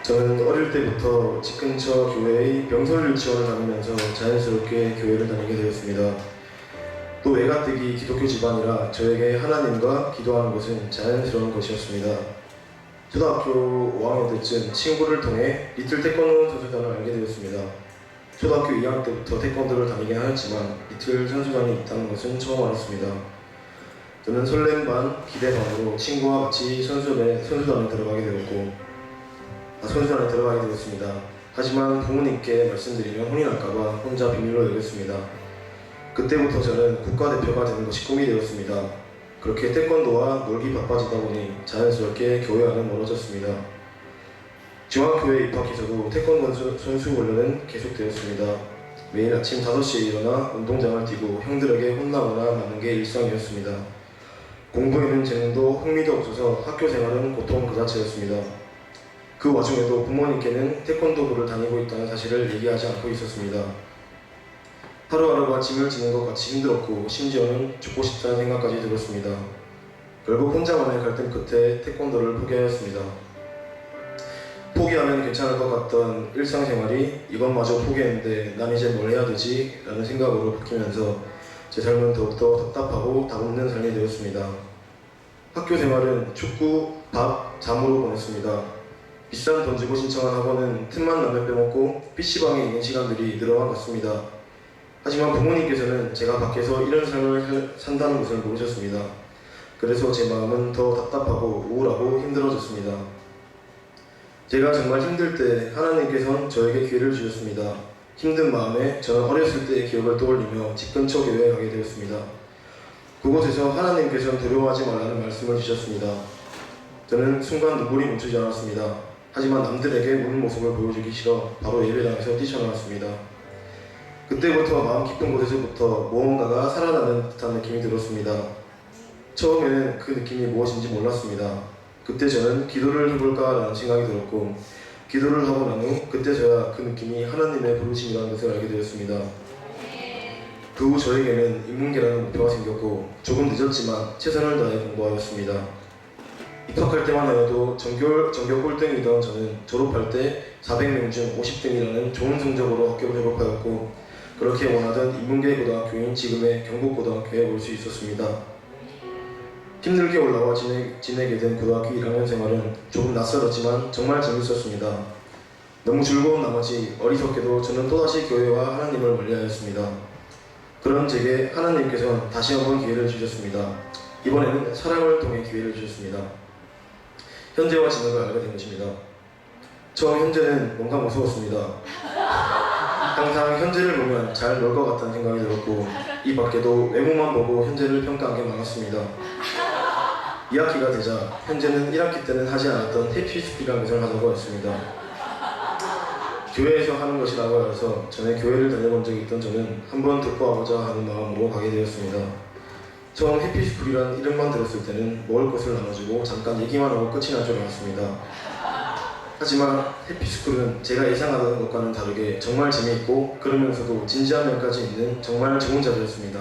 저는 어릴 때부터 집 근처 교회의 명설 유치원을 다니면서 자연스럽게 교회를 다니게 되었습니다. 또 애가댁이 기독교 집안이라 저에게 하나님과 기도하는 것은 자연스러운 것이었습니다. 초등학교 5학년 때쯤 친구를 통해 리틀 태권도 선수단을 알게 되었습니다. 초등학교 2학년 때부터 태권도를 다니긴 하였지만 리틀 선수단이 있다는 것은 처음 알았습니다. 저는 설렘 반, 기대 반으로 친구와 같이 선수단에 들어가게 되었습니다. 하지만 부모님께 말씀드리면 혼이 날까봐 혼자 비밀로 여겼습니다. 그때부터 저는 국가대표가 되는 것이 꿈이 되었습니다. 그렇게 태권도와 놀기 바빠지다 보니 자연스럽게 교회와는 멀어졌습니다. 중학교에 입학해서도 태권도 선수 훈련은 계속되었습니다. 매일 아침 5시에 일어나 운동장을 뛰고 형들에게 혼나거나 맞는 게 일상이었습니다. 공부에는 재능도 흥미도 없어서 학교 생활은 고통 그 자체였습니다. 그 와중에도 부모님께는 태권도부를 다니고 있다는 사실을 얘기하지 않고 있었습니다. 하루하루가 짐을 지는 것 같이 힘들었고 심지어는 죽고 싶다는 생각까지 들었습니다. 결국 혼자만의 갈등 끝에 태권도를 포기하였습니다. 포기하면 괜찮을 것 같던 일상생활이 이것마저 포기했는데 난 이제 뭘 해야 되지? 라는 생각으로 바뀌면서 제 삶은 더욱더 답답하고 답없는 삶이 되었습니다. 학교 생활은 축구, 밥, 잠으로 보냈습니다. 비싼 돈 주고 신청한 학원은 틈만 라면 빼먹고 PC방에 있는 시간들이 늘어만 갔습니다. 하지만 부모님께서는 제가 밖에서 이런 삶을 산다는 것을 모르셨습니다. 그래서 제 마음은 더 답답하고 우울하고 힘들어졌습니다. 제가 정말 힘들 때 하나님께서는 저에게 기회를 주셨습니다. 힘든 마음에 저는 어렸을 때의 기억을 떠올리며 집 근처 교회에 가게 되었습니다. 그곳에서 하나님께서는 두려워하지 말라는 말씀을 주셨습니다. 저는 순간 눈물이 멈추지 않았습니다. 하지만 남들에게 우는 모습을 보여주기 싫어 바로 예배당에서 뛰쳐나왔습니다. 그때부터 마음 깊은 곳에서부터 무언가가 살아나는 듯한 느낌이 들었습니다. 처음에는 그 느낌이 무엇인지 몰랐습니다. 그때 저는 기도를 해볼까라는 생각이 들었고 기도를 하고 난 후 그때서야 그 느낌이 하나님의 부르심이라는 것을 알게 되었습니다. 그 후 저에게는 인문계라는 목표가 생겼고 조금 늦었지만 최선을 다해 공부하였습니다. 입학할 때만 해도 전교 꼴등이던 저는 졸업할 때 400명 중 50등이라는 좋은 성적으로 학교를 졸업하였고 그렇게 원하던 인문계 고등학교인 지금의 경북고등학교에 올 수 있었습니다. 힘들게 올라와 지내게 된 고등학교 1학년 생활은 조금 낯설었지만 정말 재밌었습니다. 너무 즐거운 나머지 어리석게도 저는 또다시 교회와 하나님을 멀리하였습니다. 그런 제게 하나님께서는 다시 한번 기회를 주셨습니다. 이번에는 사랑을 통해 기회를 주셨습니다. 현재와 진행을 알게 된 것입니다. 처음 현재는 뭔가 무서웠습니다. 항상 현재를 보면 잘 놀 것 같다는 생각이 들었고 이 밖에도 외모만 보고 현재를 평가한 게 많았습니다. 2학기가 되자 현재는 1학기 때는 하지 않았던 해피스피라는 것을 하자고 했습니다. 교회에서 하는 것이라고 해서 전에 교회를 다녀본 적이 있던 저는 한번 듣고 와보자 하는 마음으로 가게 되었습니다. 처음 해피스쿨이라는 이름만 들었을 때는 먹을 것을 나눠주고 잠깐 얘기만 하고 끝이 날 줄 알았습니다. 하지만 해피스쿨은 제가 예상하던 것과는 다르게 정말 재미있고 그러면서도 진지한 면까지 있는 정말 좋은 자리였습니다.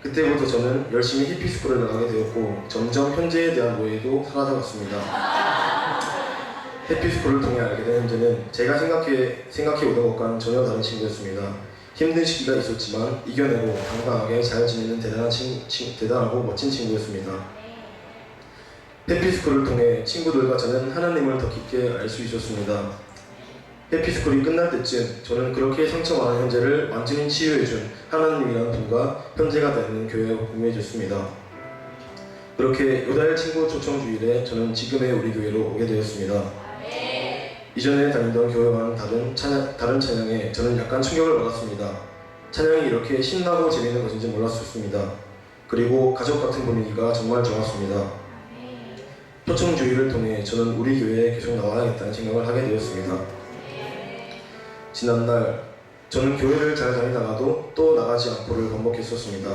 그때부터 저는 열심히 해피스쿨을 나가게 되었고 점점 현재에 대한 오해도 사라져갔습니다. 해피스쿨을 통해 알게 된 현재는 제가 생각해 오던 것과는 전혀 다른 친구였습니다. 힘든 시기가 있었지만 이겨내고 당당하게 잘 지내는 대단하고 멋진 친구였습니다. 해피스쿨을 통해 친구들과 저는 하나님을 더 깊게 알 수 있었습니다. 해피스쿨이 끝날 때쯤 저는 그렇게 상처 많은 현재를 완전히 치유해준 하나님이라는 분과 현재가 되는 교회에 공유해줬습니다. 그렇게 요다엘 친구 초청 주일에 저는 지금의 우리 교회로 오게 되었습니다. 이전에 다니던 교회와는 다른 찬양에 저는 약간 충격을 받았습니다. 찬양이 이렇게 신나고 재미있는 것인지 몰랐었습니다. 그리고 가족 같은 분위기가 정말 좋았습니다. 초청 주일을 통해 저는 우리 교회에 계속 나와야겠다는 생각을 하게 되었습니다. 지난날 저는 교회를 잘 다니다가도 또 나가지 않고를 반복했었습니다.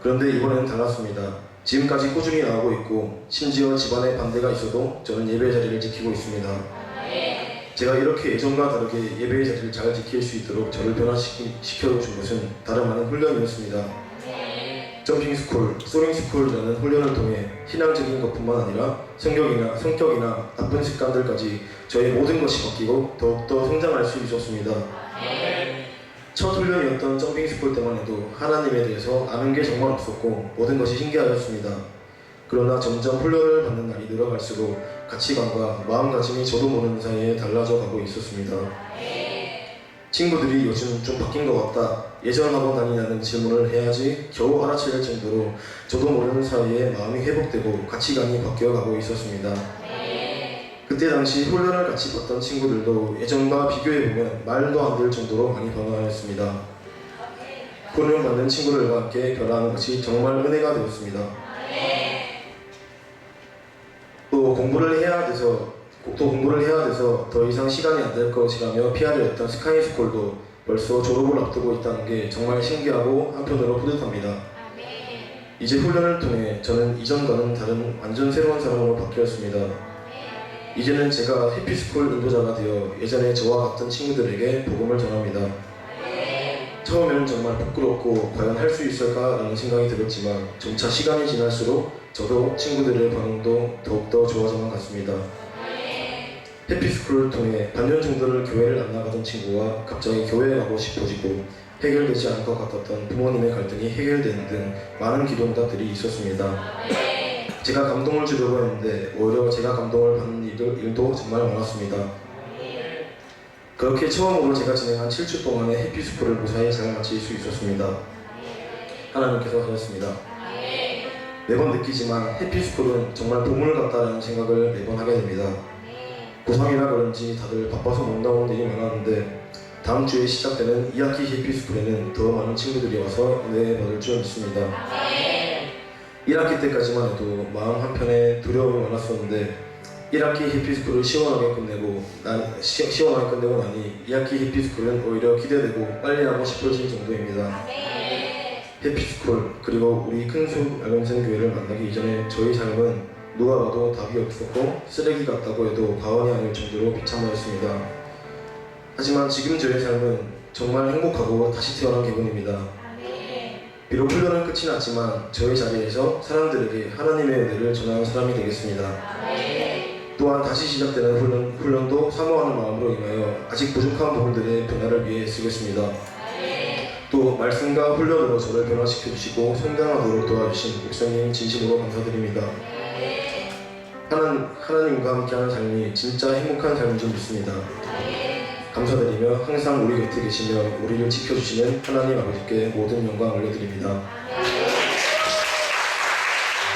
그런데 이번에는 달랐습니다. 지금까지 꾸준히 나오고 있고 심지어 집안에 반대가 있어도 저는 예배 자리를 지키고 있습니다. 제가 이렇게 예전과 다르게 예배의 자리를 잘 지킬 수 있도록 저를 변화시켜준 것은 다름 아닌 훈련이었습니다. 점핑스쿨, 소링스쿨이라는 훈련을 통해 신앙적인 것뿐만 아니라 성격이나 나쁜 습관들까지 저의 모든 것이 바뀌고 더욱더 성장할 수 있었습니다. 첫 훈련이었던 점핑스쿨 때만 해도 하나님에 대해서 아는 게 정말 없었고 모든 것이 신기하였습니다. 그러나 점점 훈련을 받는 날이 늘어갈수록 가치관과 마음가짐이 저도 모르는 사이에 달라져 가고 있었습니다. 친구들이 요즘 좀 바뀐 것 같다, 예전 학원 다니냐는 질문을 해야지 겨우 알아차릴 정도로 저도 모르는 사이에 마음이 회복되고 가치관이 바뀌어가고 있었습니다. 그때 당시 훈련을 같이 봤던 친구들도 예전과 비교해보면 말도 안 될 정도로 많이 변화하였습니다. 훈련 받는 친구들과 함께 변화하는 것이 정말 은혜가 되었습니다. 또 공부를 해야 돼서 더 이상 시간이 안 될 것이라며 피하려 했던 스카이스쿨도 벌써 졸업을 앞두고 있다는 게 정말 신기하고 한편으로 뿌듯합니다. 이제 훈련을 통해 저는 이전과는 다른 완전 새로운 사람으로 바뀌었습니다. 이제는 제가 해피스쿨 인도자가 되어 예전에 저와 같은 친구들에게 복음을 전합니다. 처음에는 정말 부끄럽고 과연 할 수 있을까라는 생각이 들었지만 점차 시간이 지날수록 저도 친구들의 반응도 더욱더 좋아져만 갔습니다. 해피스쿨을 통해 반년 정도를 교회를 안 나가던 친구와 갑자기 교회에 가고 싶어지고 해결되지 않을 것 같았던 부모님의 갈등이 해결되는 등 많은 기도응답들이 있었습니다. 제가 감동을 주려고 했는데 오히려 제가 감동을 받는 일도 정말 많았습니다. 그렇게 처음으로 제가 진행한 7주 동안의 해피스쿨을 무사히 잘 마칠 수 있었습니다. 하나님께서 하셨습니다. 매번 느끼지만 해피스쿨은 정말 보물 같다라는 생각을 매번 하게 됩니다. 고3이라 그런지 다들 바빠서 못 나오는 일이 많았는데 다음 주에 시작되는 2학기 해피스쿨에는 더 많은 친구들이 와서 은혜 받을 줄 믿습니다. 1학기 때까지만 해도 마음 한편에 두려움이 많았었는데 1학기 해피스쿨을 시원하게 끝내고 나니 2학기 해피스쿨은 오히려 기대되고 빨리 하고 싶어질 정도입니다. 해피스쿨 그리고 우리 큰숲 알범생교회를 만나기 이전에 저희 삶은 누가 봐도 답이 없었고 쓰레기 같다고 해도 과언이 아닐 정도로 비참하였습니다. 하지만 지금 저의 삶은 정말 행복하고 다시 태어난 기분입니다. 비록 훈련은 끝이 났지만 저의 자리에서 사람들에게 하나님의 은혜를 전하는 사람이 되겠습니다. 또한 다시 시작되는 훈련도 사모하는 마음으로 임하여 아직 부족한 부분들의 변화를 위해 쓰겠습니다. 또 말씀과 훈련으로 저를 변화시켜 주시고 성장하도록 도와주신 목사님 진심으로 감사드립니다. 하나님과 함께하는 삶이 진짜 행복한 삶인 줄 믿습니다. 감사드리며 항상 우리 곁에 계시며 우리를 지켜주시는 하나님 아버지께 모든 영광을 올려드립니다.